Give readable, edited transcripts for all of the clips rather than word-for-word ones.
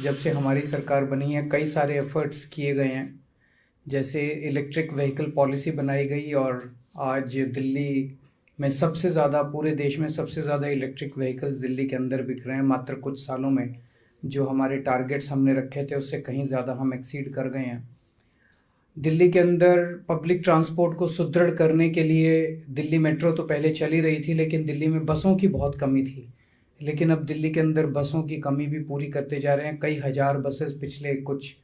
जब से हमारी सरकार बनी है कई सारे एफर्ट्स किए गए हैं। जैसे इलेक्ट्रिक व्हीकल पॉलिसी बनाई गई और आज दिल्ली में सबसे ज़्यादा, पूरे देश में सबसे ज़्यादा इलेक्ट्रिक व्हीकल्स दिल्ली के अंदर बिक रहे हैं। मात्र कुछ सालों में जो हमारे टारगेट्स हमने रखे थे उससे कहीं ज़्यादा हम एक्सीड कर गए हैं। दिल्ली के अंदर पब्लिक ट्रांसपोर्ट को सुदृढ़ करने के लिए दिल्ली मेट्रो तो पहले चल ही रही थी, लेकिन दिल्ली में बसों की बहुत कमी थी। लेकिन अब दिल्ली के अंदर बसों की कमी भी पूरी करते जा रहे हैं। कई हज़ार बसेस पिछले कुछ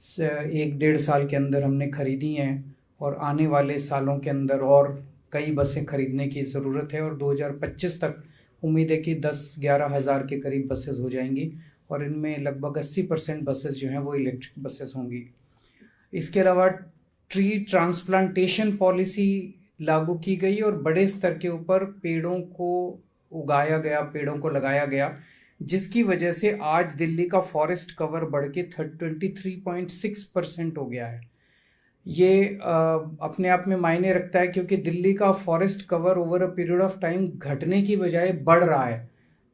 1-1.5 साल के अंदर हमने खरीदी हैं और आने वाले सालों के अंदर और कई बसें खरीदने की ज़रूरत है। और 2025 तक उम्मीद है कि 10-11 हज़ार के करीब बसेस हो जाएंगी और इनमें लगभग 80% बसेस जो हैं वो इलेक्ट्रिक बसेस होंगी। इसके अलावा ट्री ट्रांसप्लांटेशन पॉलिसी लागू की गई और बड़े स्तर के ऊपर पेड़ों को उगाया गया, पेड़ों को लगाया गया, जिसकी वजह से आज दिल्ली का फॉरेस्ट कवर बढ़ के 23.6% हो गया है। ये अपने आप में मायने रखता है क्योंकि दिल्ली का forest cover over a period of time घटने की बजाय बढ़ रहा है।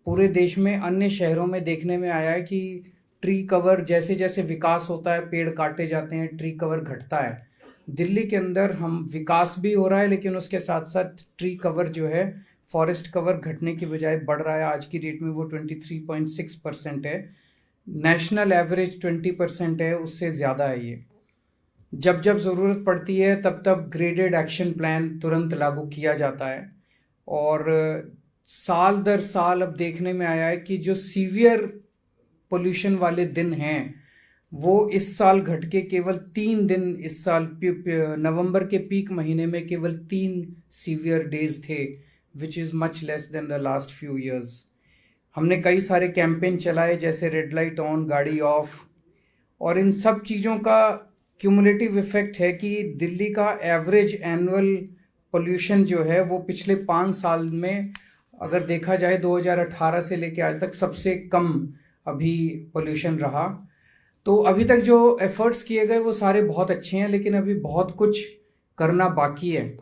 पूरे देश में अन्य शहरों में देखने में आया है कि ट्री कवर जैसे जैसे विकास होता है, पेड़ काटे जाते हैं, ट्री कवर घटता है। दिल्ली के अंदर हम विकास भी हो रहा है लेकिन उसके साथ साथ ट्री कवर जो है, फॉरेस्ट कवर घटने की बजाय बढ़ रहा है। आज की डेट में वो 23.6% है। नेशनल एवरेज 20% है, उससे ज़्यादा है ये। जब जब ज़रूरत पड़ती है तब तब ग्रेडेड एक्शन प्लान तुरंत लागू किया जाता है। और साल दर साल अब देखने में आया है कि जो सीवियर पोल्यूशन वाले दिन हैं वो इस साल घट के केवल 3 दिन, इस साल नवंबर के पीक महीने में केवल 3 सीवियर डेज थे, which is much less than the last few years. हमने कई सारे कैंपेन चलाए जैसे रेड लाइट ऑन, गाड़ी ऑफ, और इन सब चीज़ों का क्यूमुलेटिव इफेक्ट है कि दिल्ली का एवरेज एनुअल पोल्यूशन जो है वो पिछले 5 साल में अगर देखा जाए 2018 से लेके आज तक सबसे कम अभी पोल्यूशन रहा। तो अभी तक जो एफर्ट्स किए गए वो सारे बहुत अच्छे हैं, लेकिन अभी बहुत कुछ करना बाकी है।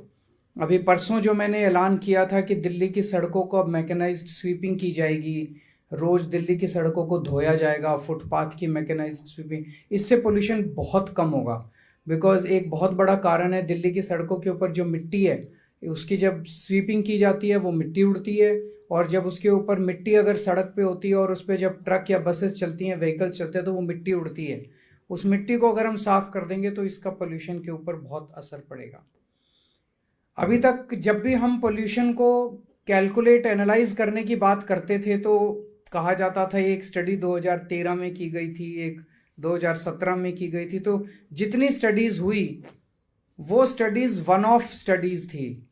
अभी परसों जो मैंने ऐलान किया था कि दिल्ली की सड़कों को अब मैकेनाइज्ड स्वीपिंग की जाएगी, रोज दिल्ली की सड़कों को धोया जाएगा, फुटपाथ की मैकेनाइज्ड स्वीपिंग, इससे पोल्यूशन बहुत कम होगा। बिकॉज एक बहुत बड़ा कारण है दिल्ली की सड़कों के ऊपर जो मिट्टी है, उसकी जब स्वीपिंग की जाती है वो मिट्टी उड़ती है, और जब उसके ऊपर मिट्टी अगर सड़क पे होती है और उस पर जब ट्रक या बसेस चलती हैं, व्हीकल चलते हैं, तो वो मिट्टी उड़ती है। उस मिट्टी को अगर हम साफ कर देंगे तो इसका पोल्यूशन के ऊपर बहुत असर पड़ेगा। अभी तक जब भी हम पोल्यूशन को कैलकुलेट, एनालाइज करने की बात करते थे तो कहा जाता था एक स्टडी 2013 में की गई थी, एक 2017 में की गई थी। तो जितनी स्टडीज हुई वो स्टडीज वन ऑफ स्टडीज थी।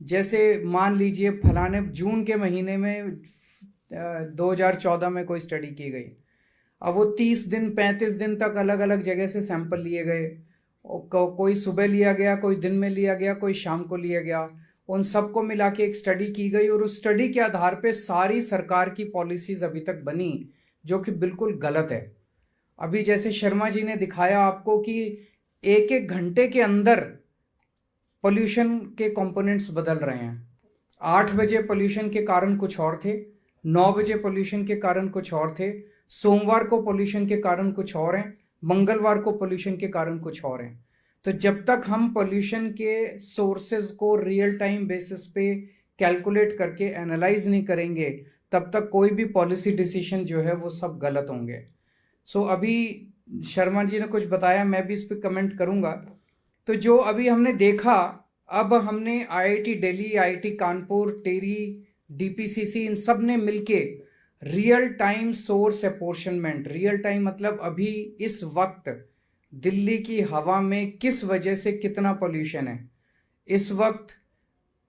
जैसे मान लीजिए फलाने जून के महीने में 2014 में कोई स्टडी की गई, अब वो 30 दिन 35 दिन तक अलग अलग जगह से सैंपल लिए गए, कोई सुबह लिया गया, कोई दिन में लिया गया, कोई शाम को लिया गया, उन सबको मिला के एक स्टडी की गई और उस स्टडी के आधार पे सारी सरकार की पॉलिसीज अभी तक बनी, जो कि बिल्कुल गलत है। अभी जैसे शर्मा जी ने दिखाया आपको कि एक एक घंटे के अंदर पोल्यूशन के कंपोनेंट्स बदल रहे हैं। 8 बजे पोल्यूशन के कारण कुछ और थे, 9 बजे पोल्यूशन के कारण कुछ और थे, सोमवार को पोल्यूशन के कारण कुछ और हैं, मंगलवार को पोल्यूशन के कारण कुछ और हैं। तो जब तक हम पोल्यूशन के सोर्सेज को रियल टाइम बेसिस पे कैलकुलेट करके एनालाइज नहीं करेंगे, तब तक कोई भी पॉलिसी डिसीजन जो है वो सब गलत होंगे। सो अभी शर्मा जी ने कुछ बताया, मैं भी इस पर कमेंट करूंगा। तो जो अभी हमने देखा, अब हमने आईआईटी दिल्ली, आईआईटी कानपुर, टेरी, डीपीसीसी, इन सब ने मिलके real time source apportionment, real time मतलब अभी इस वक्त दिल्ली की हवा में किस वजह से कितना पोल्यूशन है, इस वक्त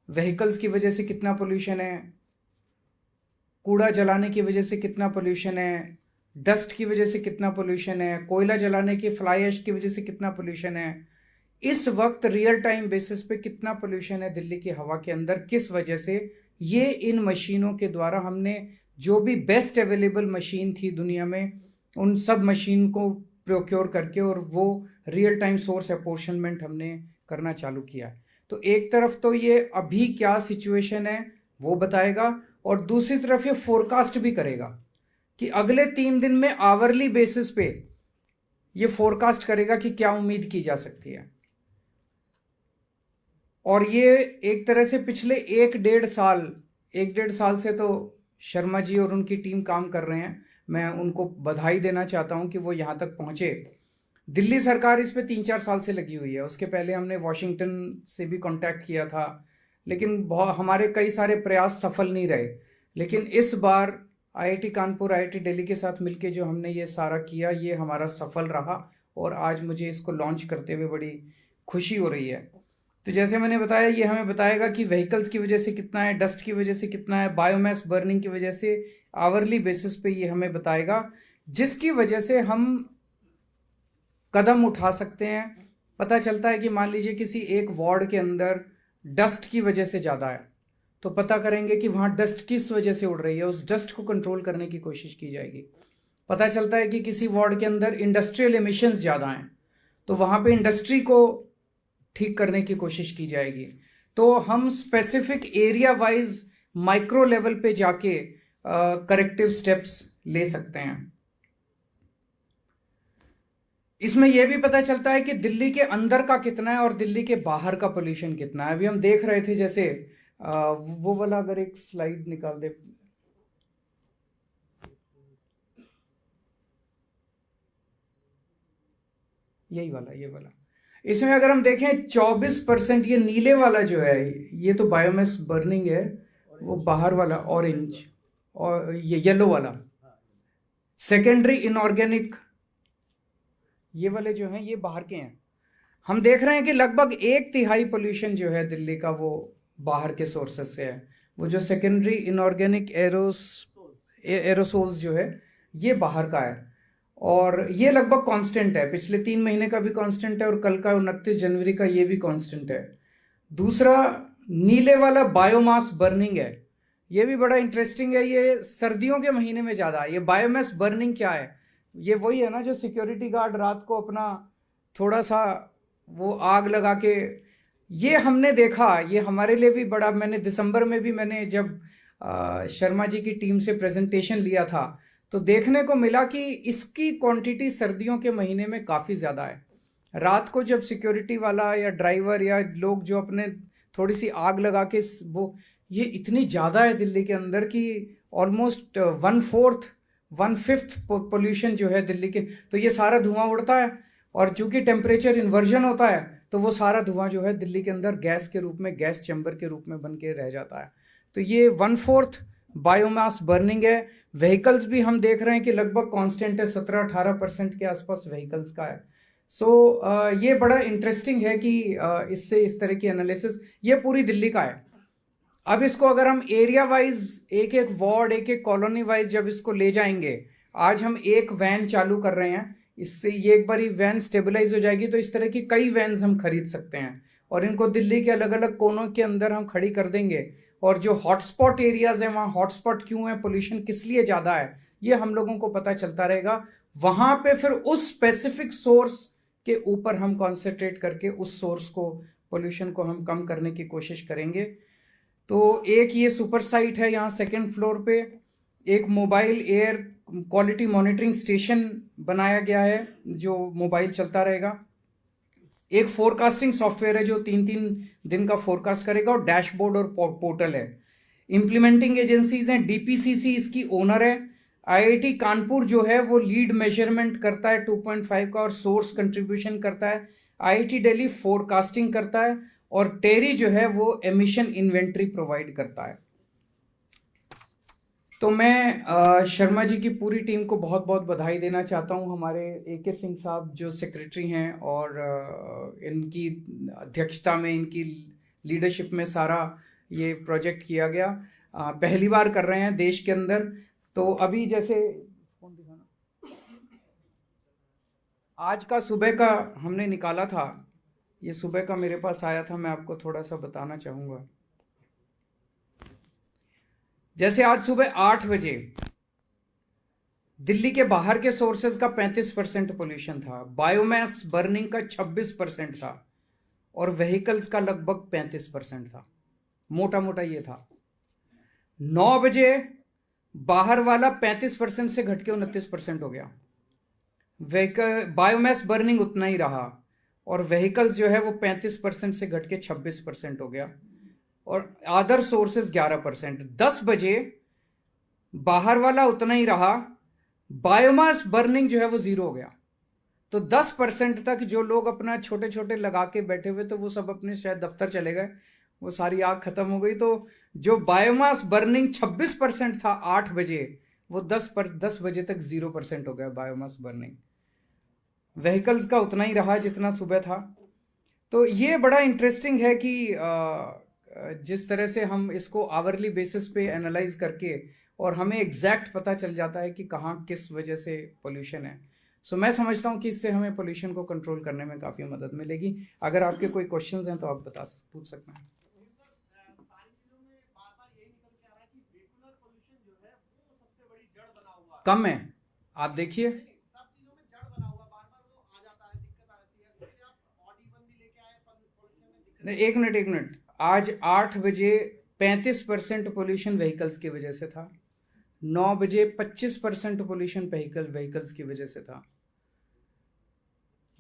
व्हीकल्स की वजह से कितना पोल्यूशन है, कूड़ा जलाने की वजह से कितना पोल्यूशन है, डस्ट की वजह से कितना पोल्यूशन है, कोयला जलाने की फ्लाई ऐश की वजह से कितना पोल्यूशन है, इस वक्त रियल टाइम बेसिस पे कितना पोल्यूशन है दिल्ली की हवा के अंदर, किस वजह से। ये इन मशीनों के द्वारा हमने जो भी बेस्ट अवेलेबल मशीन थी दुनिया में, उन सब मशीन को प्रोक्योर करके और वो रियल टाइम सोर्स अपोर्शनमेंट हमने करना चालू किया। तो एक तरफ तो ये अभी क्या सिचुएशन है वो बताएगा और दूसरी तरफ ये फोरकास्ट भी करेगा कि अगले 3 दिन में आवरली बेसिस पे ये फोरकास्ट करेगा कि क्या उम्मीद की जा सकती है। और ये एक तरह से पिछले 1-1.5 साल से तो शर्मा जी और उनकी टीम काम कर रहे हैं। मैं उनको बधाई देना चाहता हूं कि वो यहां तक पहुंचे। दिल्ली सरकार इस पे 3-4 साल से लगी हुई है। उसके पहले हमने वॉशिंगटन से भी कांटेक्ट किया था, लेकिन हमारे कई सारे प्रयास सफल नहीं रहे। लेकिन इस बार आईआईटी कानपुर, आईआईटी दिल्ली के साथ मिलके जो हमने ये सारा किया, ये हमारा सफल रहा और आज मुझे इसको लॉन्च करते हुए बड़ी खुशी हो रही है। तो जैसे मैंने बताया, ये हमें बताएगा कि व्हीकल्स की वजह से कितना है, डस्ट की वजह से कितना है, बायोमास बर्निंग की वजह से आवरली बेसिस पे ये हमें बताएगा, जिसकी वजह से हम कदम उठा सकते हैं। पता चलता है कि मान लीजिए किसी एक वार्ड के अंदर डस्ट की वजह से ज़्यादा है, तो पता करेंगे कि वहाँ डस्ट किस वजह से उड़ रही है, उस डस्ट को कंट्रोल करने की कोशिश की जाएगी। पता चलता है कि किसी वार्ड के अंदर इंडस्ट्रियल एमिशंस ज़्यादा हैं, तो वहाँ पे इंडस्ट्री को ठीक करने की कोशिश की जाएगी। तो हम specific area wise micro level पे जाके करेक्टिव स्टेप्स ले सकते हैं। इसमें यह भी पता चलता है कि दिल्ली के अंदर का कितना है और दिल्ली के बाहर का पोल्यूशन कितना है। अभी हम देख रहे थे, जैसे वो वाला अगर एक स्लाइड निकाल दे, यही वाला, ये वाला। इसमें अगर हम देखें 24%, ये नीले वाला जो है ये तो बायोमास बर्निंग है, वो बाहर वाला ऑरेंज, और ये येलो वाला सेकेंडरी इनऑर्गेनिक, ये वाले जो हैं ये बाहर के हैं। हम देख रहे हैं कि लगभग 1/3 पोल्यूशन जो है दिल्ली का वो बाहर के सोर्सेस से है। वो जो सेकेंडरी इनऑर्गेनिक एरोसोल्स जो है ये बाहर का है, और ये लगभग कांस्टेंट है। पिछले 3 महीने का भी कांस्टेंट है और कल का 29 जनवरी का ये भी कांस्टेंट है। दूसरा नीले वाला बायोमास बर्निंग है, ये भी बड़ा इंटरेस्टिंग है। ये सर्दियों के महीने में ज़्यादा है। ये बायोमास बर्निंग क्या है? ये वही है ना जो सिक्योरिटी गार्ड रात को अपना थोड़ा सा वो आग लगा के, ये हमने देखा, ये हमारे लिए भी बड़ा, मैंने दिसंबर में भी मैंने जब शर्मा जी की टीम से प्रेजेंटेशन लिया था तो देखने को मिला कि इसकी क्वांटिटी सर्दियों के महीने में काफ़ी ज़्यादा है। रात को जब सिक्योरिटी वाला या ड्राइवर या लोग जो अपने थोड़ी सी आग लगा के वो, ये इतनी ज़्यादा है दिल्ली के अंदर कि ऑलमोस्ट 1/5 पोल्यूशन जो है दिल्ली के, तो ये सारा धुआं उड़ता है और चूंकि टेम्परेचर इन्वर्जन होता है तो वो सारा धुआं जो है दिल्ली के अंदर गैस के रूप में, गैस चैम्बर के रूप में बन के रह जाता है। तो ये 1/4 बायोमास बर्निंग है। व्हीकल्स भी हम देख रहे हैं कि लगभग कांस्टेंट है, 17-18% के आसपास व्हीकल्स का है। ये बड़ा इंटरेस्टिंग है कि इससे इस तरह की एनालिसिस, ये पूरी दिल्ली का है। अब इसको अगर हम एरिया वाइज, एक एक वार्ड, एक एक कॉलोनी वाइज जब इसको ले जाएंगे, आज हम एक वैन चालू कर रहे हैं, इससे ये एक बार वैन स्टेबलाइज हो जाएगी तो इस तरह की कई वैन्स हम खरीद सकते हैं और इनको दिल्ली के अलग अलग कोनों के अंदर हम खड़ी कर देंगे। और जो हॉटस्पॉट एरियाज हैं, वहाँ हॉटस्पॉट क्यों है, पोल्यूशन किस लिए ज़्यादा है, ये हम लोगों को पता चलता रहेगा। वहाँ पे फिर उस स्पेसिफिक सोर्स के ऊपर हम कॉन्सेंट्रेट करके उस सोर्स को, पोल्यूशन को हम कम करने की कोशिश करेंगे। तो एक ये सुपर साइट है यहाँ 2nd फ्लोर पे, एक mobile air quality monitoring station बनाया गया है जो मोबाइल चलता रहेगा। एक फोरकास्टिंग सॉफ्टवेयर है जो 3-3 दिन का फोरकास्ट करेगा, और डैशबोर्ड और पोर्टल है। इम्प्लीमेंटिंग एजेंसीज हैं, डीपीसीसी इसकी ओनर है। आईआईटी कानपुर जो है वो लीड मेजरमेंट करता है 2.5 का और सोर्स कंट्रीब्यूशन करता है। आईआईटी दिल्ली फोरकास्टिंग करता है और टेरी जो है वो एमिशन इन्वेंट्री प्रोवाइड करता है। तो मैं शर्मा जी की पूरी टीम को बहुत बहुत बधाई देना चाहता हूं। हमारे एके सिंह साहब जो सेक्रेटरी हैं और इनकी अध्यक्षता में, इनकी लीडरशिप में सारा ये प्रोजेक्ट किया गया। पहली बार कर रहे हैं देश के अंदर। तो अभी जैसे आज का सुबह का हमने निकाला था, ये सुबह का मेरे पास आया था, मैं आपको थोड़ा सा बताना चाहूँगा। जैसे आज सुबह 8 बजे दिल्ली के बाहर के सोर्सेज का 35% पोल्यूशन था, बायोमास बर्निंग का 26% था और व्हीकल्स का लगभग 35% था। मोटा मोटा ये था। 9 बजे बाहर वाला 35% से घट के 29% हो गया। व्हीकल बायोमास बर्निंग उतना ही रहा, और व्हीकल्स जो है वो 35% से घट के 26% हो गया, और अदर सोर्सेज 11%। 10 बजे बाहर वाला उतना ही रहा, बायोमास बर्निंग जो है वो 0 हो गया। तो 10% तक जो लोग अपना छोटे छोटे लगा के बैठे हुए, तो वो सब अपने शायद दफ्तर चले गए, वो सारी आग खत्म हो गई। तो जो बायोमास बर्निंग 26% था 8 बजे, वो 10 बजे तक 0% हो गया बायोमास बर्निंग। व्हीकल्स का उतना ही रहा जितना सुबह था। तो ये बड़ा इंटरेस्टिंग है कि जिस तरह से हम इसको आवरली बेसिस पे एनालाइज करके, और हमें एग्जैक्ट पता चल जाता है कि कहाँ किस वजह से पोल्यूशन है। सो मैं समझता हूँ कि इससे हमें पोल्यूशन को कंट्रोल करने में काफ़ी मदद मिलेगी। अगर आपके कोई क्वेश्चंस हैं तो आप पूछ सकते हैं। कम है, आप देखिए। एक मिनट, आज 8 बजे 35% पोल्यूशन व्हीकल्स की वजह से था, 9 बजे 25% पोल्यूशन व्हीकल्स की वजह से था,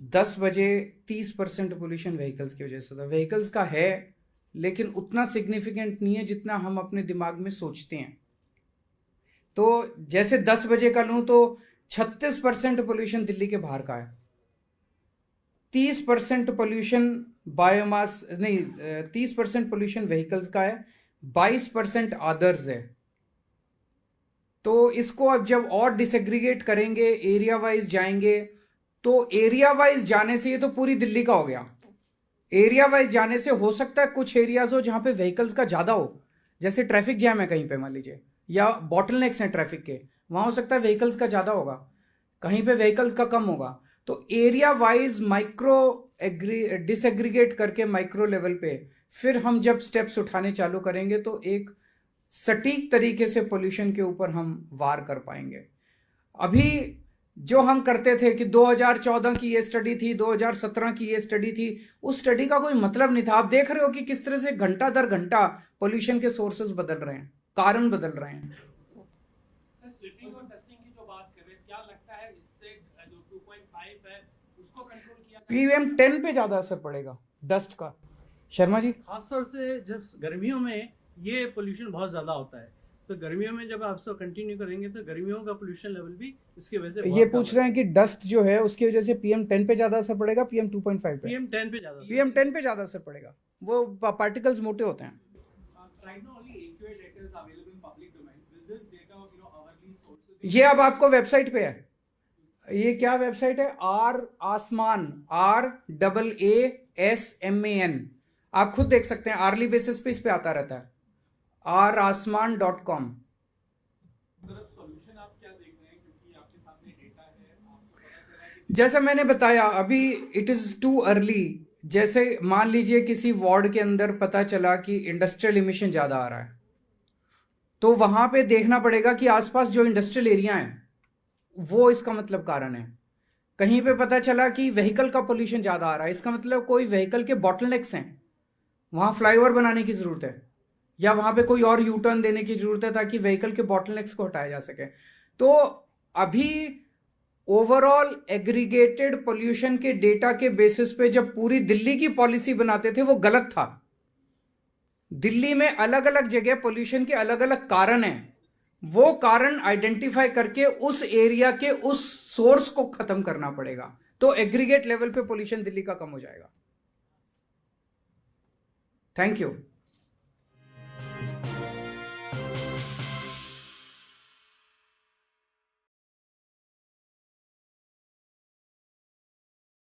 10 बजे 30% पोल्यूशन व्हीकल्स की वजह से था। व्हीकल्स का है, लेकिन उतना सिग्निफिकेंट नहीं है जितना हम अपने दिमाग में सोचते हैं। तो जैसे 10 बजे का लूं तो 36% पोल्यूशन दिल्ली के बाहर का है, 30% पोल्यूशन बायोमास नहीं, 30% पोल्यूशन व्हीकल्स का है, 22% अदर्स है। तो इसको अब जब और डिसएग्रीगेट करेंगे, एरिया वाइज जाएंगे, तो एरिया वाइज जाने से ये तो पूरी दिल्ली का हो गया। एरिया वाइज जाने से हो सकता है कुछ एरियाज हो जहां पे व्हीकल्स का ज्यादा हो, जैसे ट्रैफिक जैम है कहीं पे मान लीजिए, या बॉटलनेक्स हैं ट्रैफिक के, वहां हो सकता है व्हीकल्स का ज्यादा होगा, कहीं पे व्हीकल्स का कम होगा। तो एरिया वाइज माइक्रो डिसएग्रीगेट करके माइक्रो लेवल पे फिर हम जब स्टेप्स उठाने चालू करेंगे, तो एक सटीक तरीके से पोल्यूशन के ऊपर हम वार कर पाएंगे। अभी जो हम करते थे कि 2014 की ये स्टडी थी, 2017 की ये स्टडी थी, उस स्टडी का कोई मतलब नहीं था। आप देख रहे हो कि किस तरह से घंटा दर घंटा पोल्यूशन के सोर्सेस बदल रहे हैं, कारण बदल रहे हैं। सर, स्वीपिंग और डस्टिंग की जो बात कर रहे हैं, क्या लगता है इससे जो 2.5 है उसको कंट्रोल किया PM10 पे ज्यादा असर पड़ेगा डस्ट का। शर्मा जी, खासतौर से जब गर्मियों में ये पोल्यूशन बहुत ज़्यादा होता है, तो गर्मियों में जब आप इसको कंटिन्यू करेंगे तो गर्मियों का पोल्यूशन लेवल भी इसकी वजह से ये पूछ रहे हैं कि डस्ट जो है उसकी वजह से PM10 पे ज्यादा असर पड़ेगा, PM2.5 पे? PM10 पे ज़्यादा PM10 पे ज्यादा असर पड़ेगा, वो पार्टिकल्स मोटे होते हैं। ये अब आपको वेबसाइट पे है। ये क्या वेबसाइट है? RASMAN। आप खुद देख सकते हैं, आर्ली बेसिस पे इस पे आता रहता है, rasman.com। जैसा मैंने बताया अभी, इट इज टू अर्ली। जैसे मान लीजिए किसी वार्ड के अंदर पता चला कि इंडस्ट्रियल इमिशन ज्यादा आ रहा है, तो वहां पे देखना पड़ेगा कि आसपास जो इंडस्ट्रियल एरिया है वो इसका मतलब कारण है। कहीं पे पता चला कि व्हीकल का पोल्यूशन ज्यादा आ रहा है, इसका मतलब कोई व्हीकल के बॉटलनेक्स हैं, वहां फ्लाईओवर बनाने की जरूरत है, या वहां पे कोई और यू टर्न देने की जरूरत है ताकि व्हीकल के बॉटलनेक्स को हटाया जा सके। तो अभी ओवरऑल एग्रीगेटेड पोल्यूशन के डेटा के बेसिस पे जब पूरी दिल्ली की पॉलिसी बनाते थे वो गलत था। दिल्ली में अलग अलग जगह पोल्यूशन के अलग अलग कारण हैं, वो कारण आइडेंटिफाई करके उस एरिया के उस सोर्स को खत्म करना पड़ेगा, तो एग्रीगेट लेवल पे पोल्यूशन दिल्ली का कम हो जाएगा। Thank you.